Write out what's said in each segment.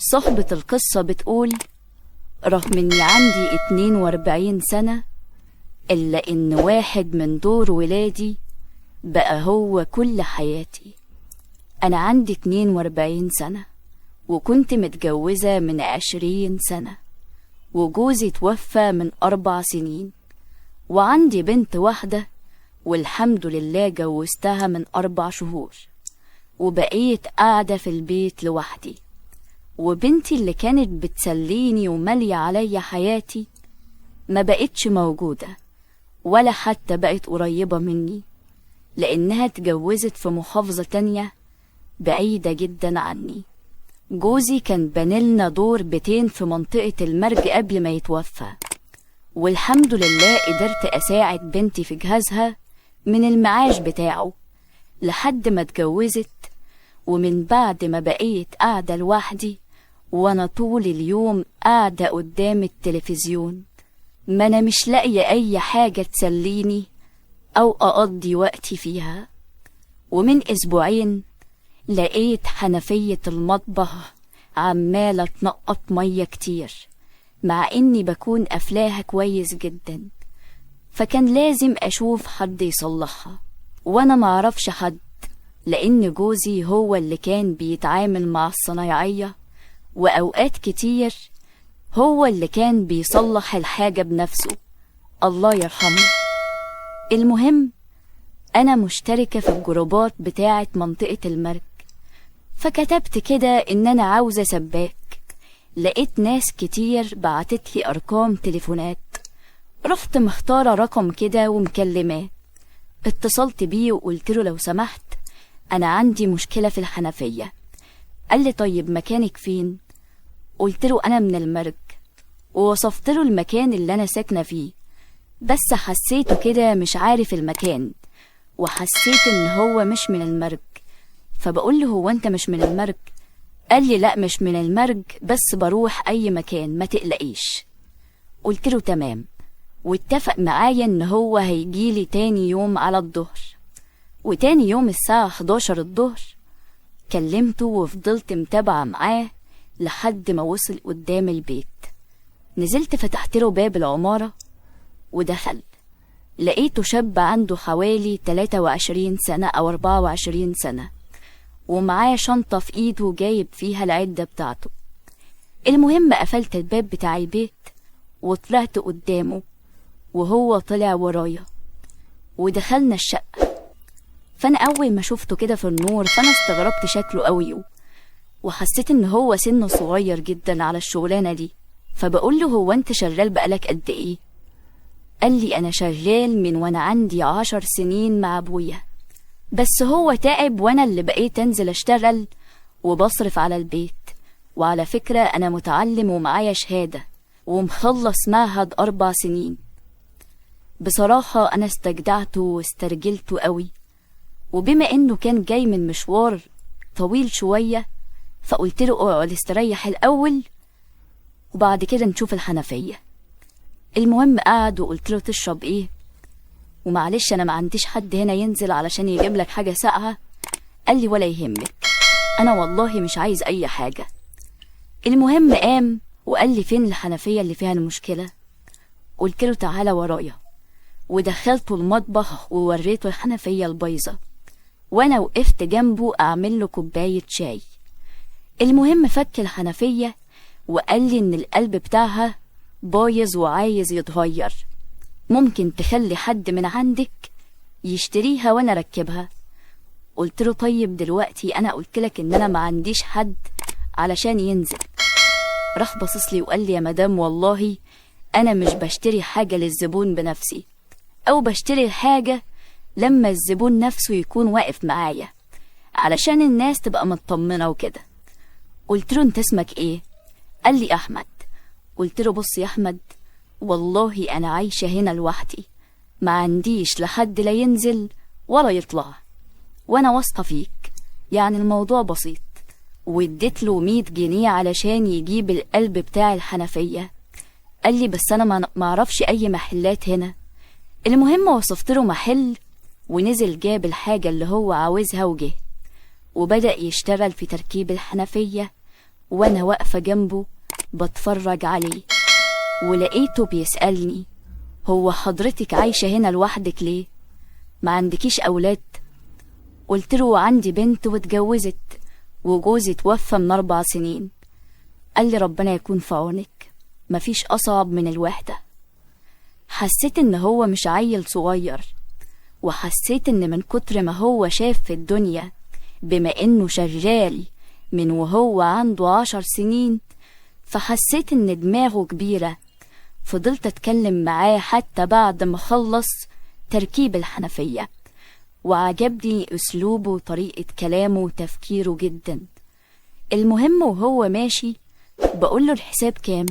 صاحبة القصة بتقول: رغم اني عندي 42 سنة الا ان واحد من دور ولادي بقى هو كل حياتي. انا عندي 42 سنة وكنت متجوزة من 20 سنة، وجوزي توفى من 4 سنين، وعندي بنت واحدة والحمد لله جوزتها من 4 شهور، وبقيت قاعدة في البيت لوحدي. وبنتي اللي كانت بتسليني ومالية عليا حياتي ما بقتش موجودة، ولا حتى بقت قريبة مني، لأنها اتجوزت في محافظة تانية بعيدة جدا عني. جوزي كان بنلنا دور بيتين في منطقة المرج قبل ما يتوفى، والحمد لله قدرت أساعد بنتي في جهازها من المعاش بتاعه لحد ما اتجوزت. ومن بعد ما بقيت قاعدة لوحدي وانا طول اليوم قاعدة قدام التلفزيون، ما انا مش لاقية اي حاجة تسليني او اقضي وقتي فيها. ومن اسبوعين لقيت حنفية المطبخ عمالة تنقط مية كتير، مع اني بكون قافلاها كويس جدا، فكان لازم اشوف حد يصلحها، وانا معرفش حد، لان جوزي هو اللي كان بيتعامل مع الصنايعية، واوقات كتير هو اللي كان بيصلح الحاجة بنفسه، الله يرحمه. المهم انا مشتركة في الجروبات بتاعة منطقة المرج، فكتبت كده ان انا عاوزة سباك. لقيت ناس كتير بعتتلي ارقام تليفونات، رحت مختارة رقم كده ومكلماه. اتصلت بيه وقلت له: لو سمحت انا عندي مشكلة في الحنفية. قال لي: طيب مكانك فين؟ قلت له: انا من المرج، ووصفت له المكان اللي انا ساكنة فيه، بس حسيته كده مش عارف المكان، وحسيت ان هو مش من المرج. فبقول له: هو انت مش من المرج؟ قال لي: لا مش من المرج، بس بروح اي مكان ما تقلقيش. قلت له: تمام. واتفق معايا ان هو هيجيلي تاني يوم على الظهر. وتاني يوم الساعة 11 الظهر كلمته وفضلت متابعة معاه لحد ما وصل قدام البيت. نزلت فتحت له باب العمارة ودخل. لقيته شاب عنده حوالي 23 سنة أو 24 سنة، ومعاه شنطة في ايده جايب فيها العدة بتاعته. المهم قفلت الباب بتاع البيت وطلعت قدامه، وهو طلع ورايا، ودخلنا الشقة. فانا اول ما شفته كده في النور فانا استغربت شكله قوي، وحسيت ان هو سنه صغير جدا على الشغلانة دي. فبقول له: هو انت شغال بقالك قد ايه؟ قال لي: انا شغال من وانا عندي 10 سنين مع ابويا، بس هو تعب وانا اللي بقيت انزل اشتغل وبصرف على البيت. وعلى فكرة انا متعلم ومعايا شهادة ومخلص معهد 4 سنين. بصراحة انا استجدعته واسترجلته قوي، وبما انه كان جاي من مشوار طويل شوية فقلت له: اقعد استريح الاول وبعد كده نشوف الحنفية. المهم قعد وقلت له: تشرب ايه؟ ومعلش انا ما عنديش حد هنا ينزل علشان يجيب لك حاجة ساقعة. قال لي: ولا يهمك، انا والله مش عايز اي حاجة. المهم قام وقال لي: فين الحنفية اللي فيها المشكلة؟ قلت له: تعالى ورايا. ودخلته المطبخ ووريته الحنفية البايظة، وانا وقفت جنبه اعمل له كوباية شاي. المهم فك الحنفية وقال لي ان القلب بتاعها بايظ وعايز يتغير، ممكن تخلي حد من عندك يشتريها وانا ركبها. قلت له: طيب دلوقتي انا قلت لك ان انا ما عنديش حد علشان ينزل. راح بصص لي وقال لي: يا مدام والله انا مش بشتري حاجة للزبون بنفسي، او بشتري الحاجة لما الزبون نفسه يكون واقف معايا علشان الناس تبقى مطمنة وكده. قلت له: انت اسمك ايه؟ قال لي: احمد. قلت له: بص يا احمد، والله انا عايشة هنا لوحدي، ما عنديش لحد لا ينزل ولا يطلع، وانا واثقة فيك، يعني الموضوع بسيط. واديت له 100 جنيه علشان يجيب القلب بتاع الحنفية. قال لي: بس انا ما اعرفش اي محلات هنا. المهم وصفت له محل، ونزل جاب الحاجة اللي هو عاوزها وجه، وبدأ يشتغل في تركيب الحنفية وأنا واقفة جنبه بتفرج عليه، ولقيته بيسألني: هو حضرتك عايشة هنا لوحدك ليه؟ ما عندكيش أولاد؟ قلت له: عندي بنت واتجوزت وجوزي توفى من 4 سنين. قال لي: ربنا يكون في عونك، مفيش أصعب من الوحدة. حسيت إن هو مش عيل صغير، وحسيت إن من كتر ما هو شاف في الدنيا بما إنه شغال من وهو عنده 10 سنين، فحسيت إن دماغه كبيرة. فضلت أتكلم معاه حتى بعد ما خلص تركيب الحنفية، وعجبني أسلوبه وطريقة كلامه وتفكيره جدا. المهم وهو ماشي بقوله: الحساب كام؟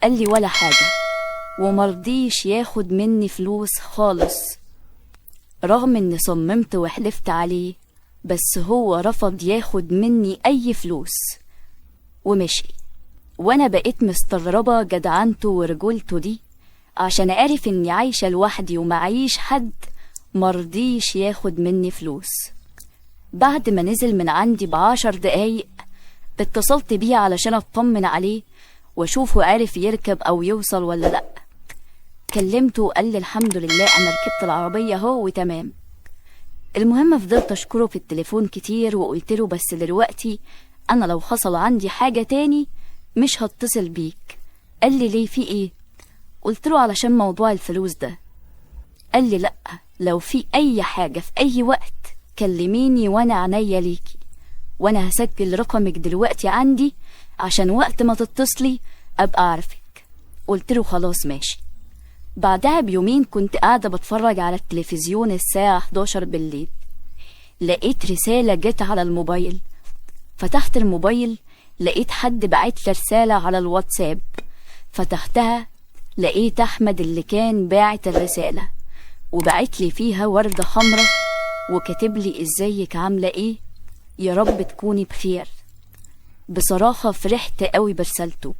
قال لي: ولا حاجة، ومرضيش ياخد مني فلوس خالص، رغم إني صممت وحلفت عليه، بس هو رفض ياخد مني أي فلوس ومشي. وأنا بقيت مستغربة جدعنته ورجولته دي، عشان أعرف إني عايشة لوحدي ومعيش حد مرضيش ياخد مني فلوس. بعد ما نزل من عندي ب10 دقايق اتصلت بيه علشان اطمن عليه واشوفه عارف يركب او يوصل ولا لا. كلمته وقال لي: الحمد لله انا ركبت العربية اهو وتمام. المهم فضلت اشكره في التليفون كتير، وقلت له: بس دلوقتي انا لو حصل عندي حاجة تاني مش هتصل بيك. قال لي: ليه، في ايه؟ قلت له: علشان موضوع الفلوس ده. قال لي: لا، لو في اي حاجة في اي وقت كلميني وانا عنيا ليكي، وانا هسجل رقمك دلوقتي عندي عشان وقت ما تتصلي ابقى اعرفك. قلت له: خلاص ماشي. بعدها بيومين كنت قاعدة بتفرج على التلفزيون الساعة 11 بالليل، لقيت رسالة جت على الموبايل. فتحت الموبايل لقيت حد بعت لي رسالة على الواتساب. فتحتها لقيت احمد اللي كان باعت الرسالة، وبعت لي فيها وردة حمراء وكاتب لي: ازيك، عاملة ايه، يا رب تكوني بخير. بصراحة فرحت قوي برسالته،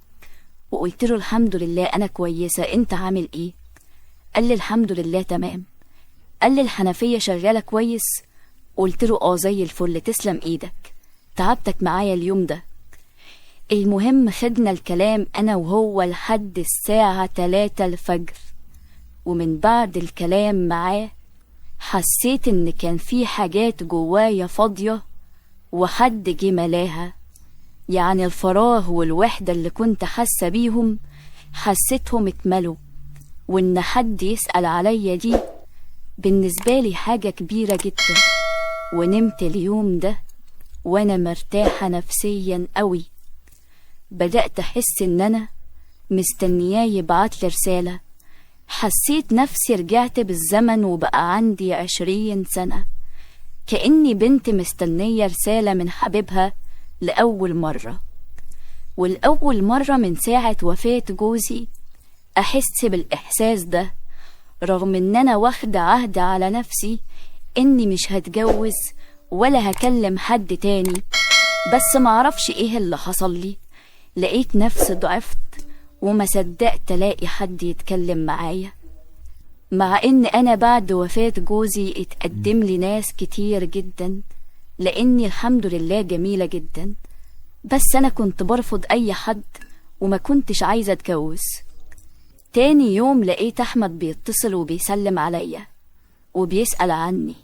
وقلت له: الحمد لله انا كويسة، انت عامل ايه؟ قال لي: الحمد لله تمام. قال لي: الحنفية شغالة كويس؟ قلت له: زي الفل، تسلم ايدك، تعبتك معايا اليوم ده. المهم خدنا الكلام انا وهو لحد الساعة 3 الفجر، ومن بعد الكلام معاه حسيت ان كان في حاجات جوايا فاضية وحد جه ملاها. يعني الفراغ والوحدة اللي كنت حاسة بيهم حسيتهم اتملوا، وان حد يسأل عليا دي بالنسبة لي حاجة كبيرة جدا. ونمت اليوم ده وانا مرتاحة نفسيا قوي. بدأت احس ان انا مستنياه يبعتلي رسالة. حسيت نفسي رجعت بالزمن وبقى عندي 20 سنة، كأني بنت مستنية رسالة من حبيبها لأول مرة. والأول مرة من ساعة وفاة جوزي أحس بالإحساس ده، رغم إن أنا واخدة عهد على نفسي إني مش هتجوز ولا هكلم حد تاني. بس معرفش إيه اللي حصل لي، لقيت نفسي ضعفت وما صدقت الاقي حد يتكلم معايا، مع ان انا بعد وفاة جوزي اتقدم لي ناس كتير جدا، لاني الحمد لله جميلة جدا. بس انا كنت برفض اي حد وما كنتش عايزة اتجوز. تاني يوم لقيت احمد بيتصل وبيسلم عليا وبيسأل عني،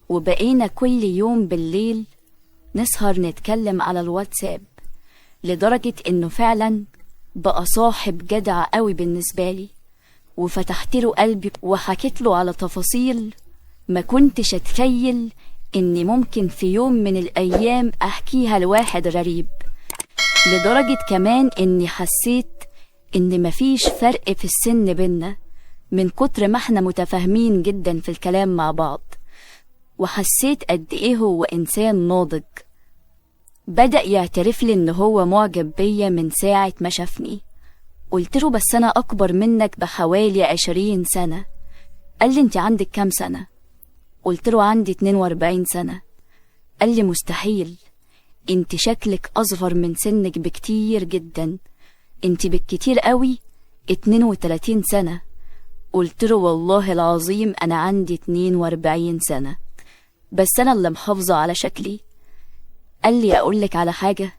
وبقينا كل يوم بالليل نسهر نتكلم على الواتساب، لدرجة انه فعلا بقى صاحب جدع قوي بالنسبة لي. وفتحت له قلبي وحكيت له على تفاصيل ما كنتش اتخيل اني ممكن في يوم من الايام احكيها لواحد غريب، لدرجة كمان اني حسيت ان مفيش فرق في السن بينا من كتر ما احنا متفاهمين جدا في الكلام مع بعض. وحسيت قد ايه هو انسان ناضج. بدأ يعترف لي ان هو معجب بيا من ساعة ما شافني. قلت له: بس انا اكبر منك بحوالي 20 سنة. قال لي: انت عندك كام سنة؟ قلت له: عندي 42 سنة. قال لي: مستحيل، انت شكلك اصغر من سنك بكتير جدا، انت بالكتير قوي 32 سنة. قلت له: والله العظيم انا عندي 42 سنة، بس انا اللي محافظة على شكلي. قال لي: اقولك على حاجة؟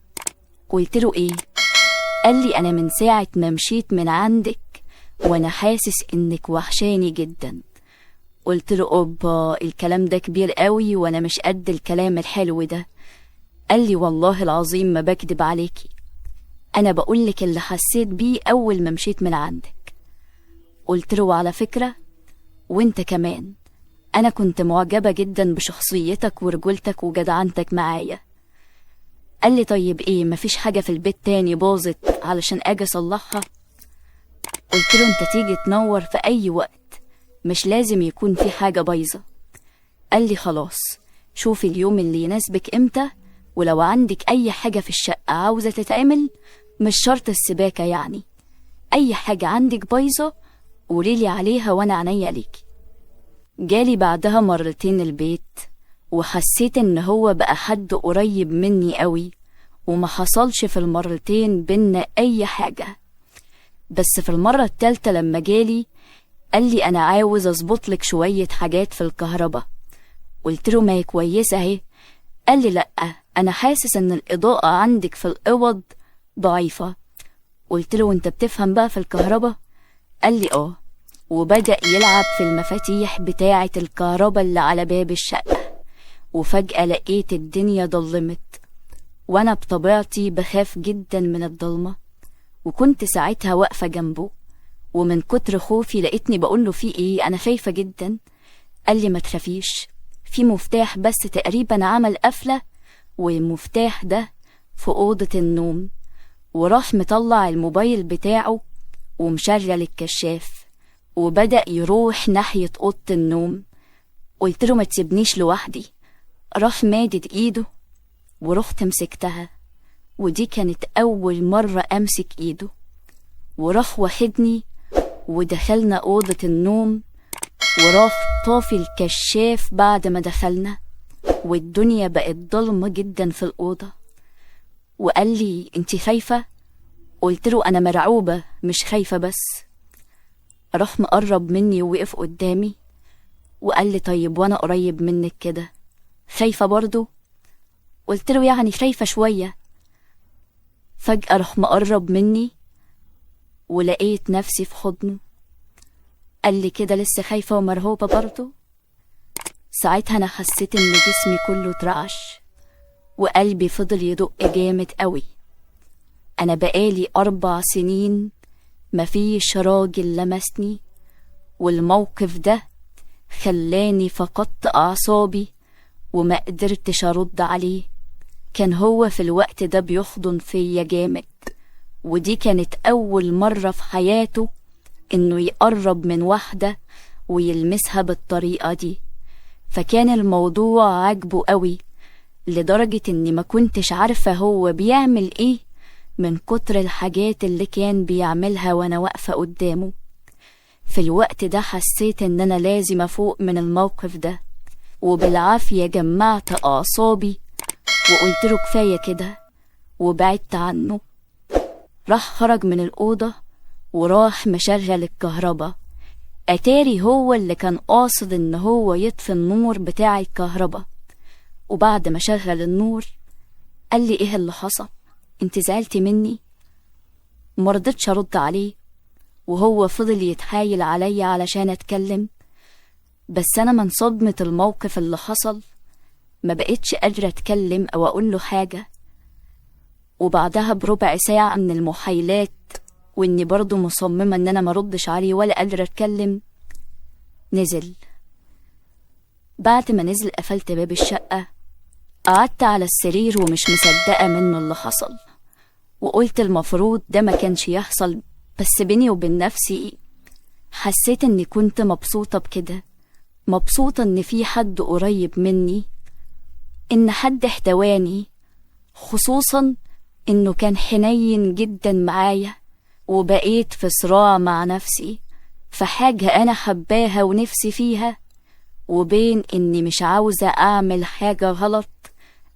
قلت له ايه؟ قال لي انا من ساعة ما مشيت من عندك وانا حاسس انك وحشاني جدا. قلت له اوبا، الكلام ده كبير قوي وانا مش قد الكلام الحلو ده. قال لي والله العظيم ما بكدب عليكي، انا بقولك اللي حسيت بيه اول ما مشيت من عندك. قلت له على فكرة وانت كمان، انا كنت معجبة جدا بشخصيتك ورجولتك وجدعنتك معايا. قال لي طيب ايه، مفيش حاجة في البيت تاني باظت علشان اجي اصلحها؟ قلت له انت تيجي تنور في اي وقت، مش لازم يكون في حاجة بايظة. قال لي خلاص، شوفي اليوم اللي يناسبك امتى، ولو عندك اي حاجة في الشقة عاوزة تتعمل، مش شرط السباكة يعني، اي حاجة عندك بايظة قوليلي عليها وانا عينيا ليكي. جالي بعدها مرتين البيت وحسيت ان هو بقى حد قريب مني قوي، وما حصلش في المرتين بينا اي حاجة. بس في المرة التالتة لما جالي قال لي انا عاوز اظبطلك شوية حاجات في الكهرباء. قلت له ما هي كويسة اهي. قال لي لأ، انا حاسس ان الاضاءة عندك في الاوض ضعيفة. قلت له انت بتفهم بقى في الكهرباء؟ قال لي اه، وبدأ يلعب في المفاتيح بتاعة الكهرباء اللي على باب الشقة، وفجأة لقيت الدنيا ضلمت، وانا بطبيعتي بخاف جدا من الضلمة، وكنت ساعتها واقفة جنبه، ومن كتر خوفي لقيتني بقوله في ايه، انا خايفة جدا. قال لي ما تخافيش، في مفتاح بس تقريبا عمل قفلة، والمفتاح ده في أوضة النوم. وراح مطلع الموبايل بتاعه ومشغل الكشاف، وبدأ يروح ناحية أوضة النوم. قلت له ما تسيبنيش لوحدي. راح مادد ايده ورحت مسكتها، ودي كانت أول مرة أمسك ايده. وراح واخدني ودخلنا أوضة النوم، وراح طافي الكشاف بعد ما دخلنا، والدنيا بقت ضلمة جدا في الأوضة. وقال لي انتي خايفة؟ قلت له أنا مرعوبة مش خايفة بس. راح مقرب مني ووقف قدامي وقال لي طيب وانا قريب منك كده خايفة برضو؟ قلت له يعني خايفة شوية. فجأة راح مقرب مني ولقيت نفسي في حضنه. قال لي كده لسه خايفة ومرهوبة برضو؟ ساعتها انا حسيت ان جسمي كله اترعش وقلبي فضل يدق جامد قوي. انا بقالي 4 سنين مفيش راجل لمسني، والموقف ده خلاني فقدت اعصابي وما قدرتش ارد عليه. كان هو في الوقت ده بيحضن فيا جامد، ودي كانت اول مرة في حياته انه يقرب من واحدة ويلمسها بالطريقة دي. فكان الموضوع عجبه قوي لدرجة اني ما كنتش عارفة هو بيعمل ايه من كتر الحاجات اللي كان بيعملها وانا واقفة قدامه. في الوقت ده حسيت ان انا لازم افوق من الموقف ده، وبالعافية جمعت اعصابي وقلت له كفاية كده وبعدت عنه. راح خرج من الأوضة وراح مشغل الكهرباء. أتاري هو اللي كان قاصد ان هو يطفي النور بتاع الكهرباء. وبعد ما شغل النور قال لي ايه اللي حصل، انت زعلتي مني؟ مرضتش ارد عليه، وهو فضل يتحايل عليا علشان اتكلم، بس انا من صدمة الموقف اللي حصل ما بقتش قادرة اتكلم او اقول له حاجة. وبعدها بربع ساعة من المحايلات واني برضو مصممة ان انا مردش عليه ولا قادرة اتكلم، نزل. بعد ما نزل قفلت باب الشقة، قعدت على السرير ومش مصدقة منه اللي حصل، وقلت المفروض ده ما كانش يحصل، بس بيني وبين نفسي حسيت اني كنت مبسوطة بكده، مبسوطة ان في حد قريب مني، ان حد احتواني، خصوصا انه كان حنين جدا معايا. وبقيت في صراع مع نفسي في حاجة انا حباها ونفسي فيها، وبين اني مش عاوزة اعمل حاجة غلط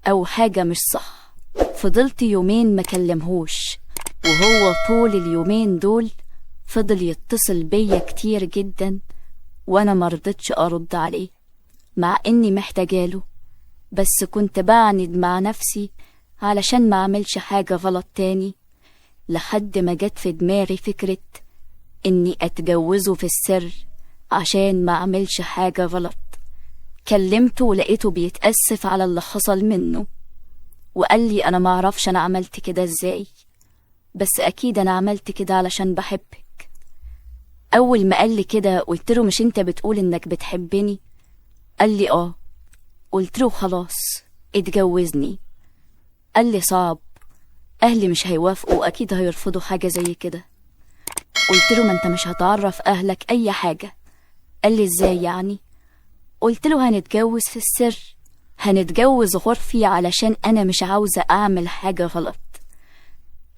او حاجة مش صح. فضلت يومين ما كلمهوش، وهو طول اليومين دول فضل يتصل بيا كتير جدا، وانا مرضتش ارد عليه مع اني محتاجاله، بس كنت بعند مع نفسي علشان ما اعملش حاجة غلط تاني، لحد ما جت في دماغي فكرة اني اتجوزه في السر عشان ما اعملش حاجة غلط. كلمته ولقيته بيتأسف على اللي حصل منه، وقال لي انا ما اعرفش انا عملت كده ازاي، بس اكيد انا عملت كده علشان بحبك. اول ما قال لي كده قلت له مش انت بتقول انك بتحبني؟ قال لي اه. قلت له خلاص اتجوزني. قال لي صعب، اهلي مش هيوافقوا، اكيد هيرفضوا حاجة زي كده. قلت له ما انت مش هتعرف اهلك اي حاجة. قال لي ازاي يعني؟ قلت له هنتجوز في السر، هنتجوز غرفي علشان انا مش عاوزة اعمل حاجة غلط.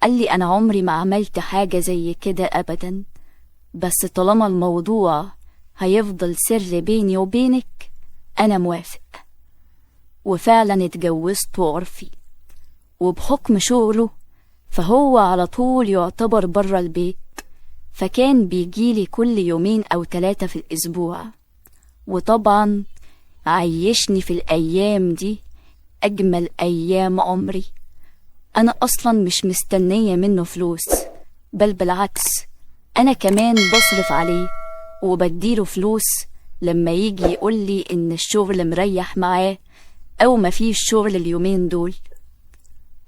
قال لي انا عمري ما عملت حاجة زي كده ابدا، بس طالما الموضوع هيفضل سر بيني وبينك انا موافق. وفعلا اتجوزت غرفي، وبحكم شغله فهو على طول يعتبر برا البيت، فكان بيجيلي كل 2 أو 3 في الأسبوع. وطبعا عيشني في الأيام دي أجمل أيام عمري. أنا أصلا مش مستنية منه فلوس، بل بالعكس أنا كمان بصرف عليه وبديله فلوس لما يجي يقولي إن الشغل مريح معاه أو مفيش شغل اليومين دول.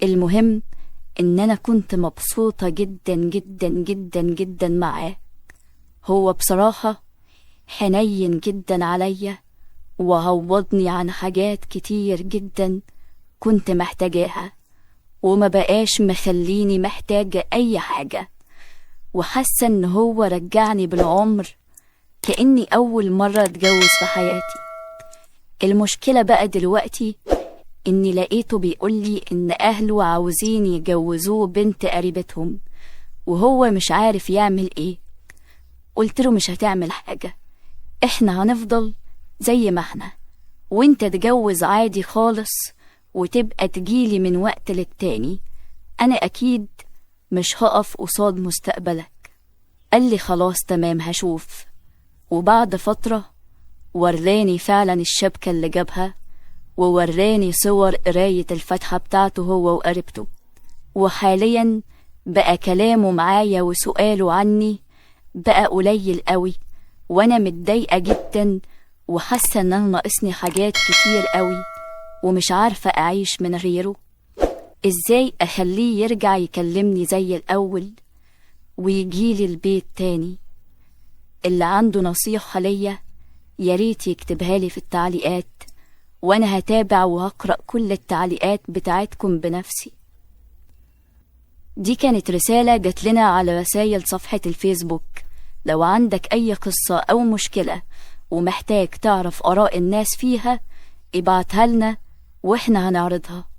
المهم إن أنا كنت مبسوطة جدا جدا جدا جدا معاه. هو بصراحة حنين جدا عليا، وعوضني عن حاجات كتير جدا كنت محتاجاها، وما بقاش مخليني محتاجة أي حاجة، وحاسة إن هو رجعني بالعمر كأني أول مرة اتجوز في حياتي. المشكلة بقى دلوقتي إني لقيته بيقولي إن أهله عاوزين يجوزوه بنت قريبتهم، وهو مش عارف يعمل إيه. قلت له مش هتعمل حاجة، إحنا هنفضل زي ما إحنا، وإنت تجوز عادي خالص وتبقى تجيلي من وقت للتاني، أنا أكيد مش هقف قصاد مستقبلك. قال لي خلاص تمام هشوف. وبعد فترة وراني فعلا الشبكة اللي جابها، ووراني صور قراية الفاتحة بتاعته هو وقريبته. وحاليا بقى كلامه معايا وسؤاله عني بقى قليل قوي، وانا متضايقة جدا وحاسة ان انا ناقصني حاجات كتير قوي ومش عارفة اعيش من غيره. ازاي اخليه يرجع يكلمني زي الاول ويجيلي البيت تاني؟ اللي عنده نصيحة ليا ياريت يكتبها لي في التعليقات، وانا هتابع وهقرأ كل التعليقات بتاعتكم بنفسي. دي كانت رسالة جات لنا على رسائل صفحة الفيسبوك. لو عندك اي قصة او مشكلة ومحتاج تعرف آراء الناس فيها ابعتها لنا واحنا هنعرضها.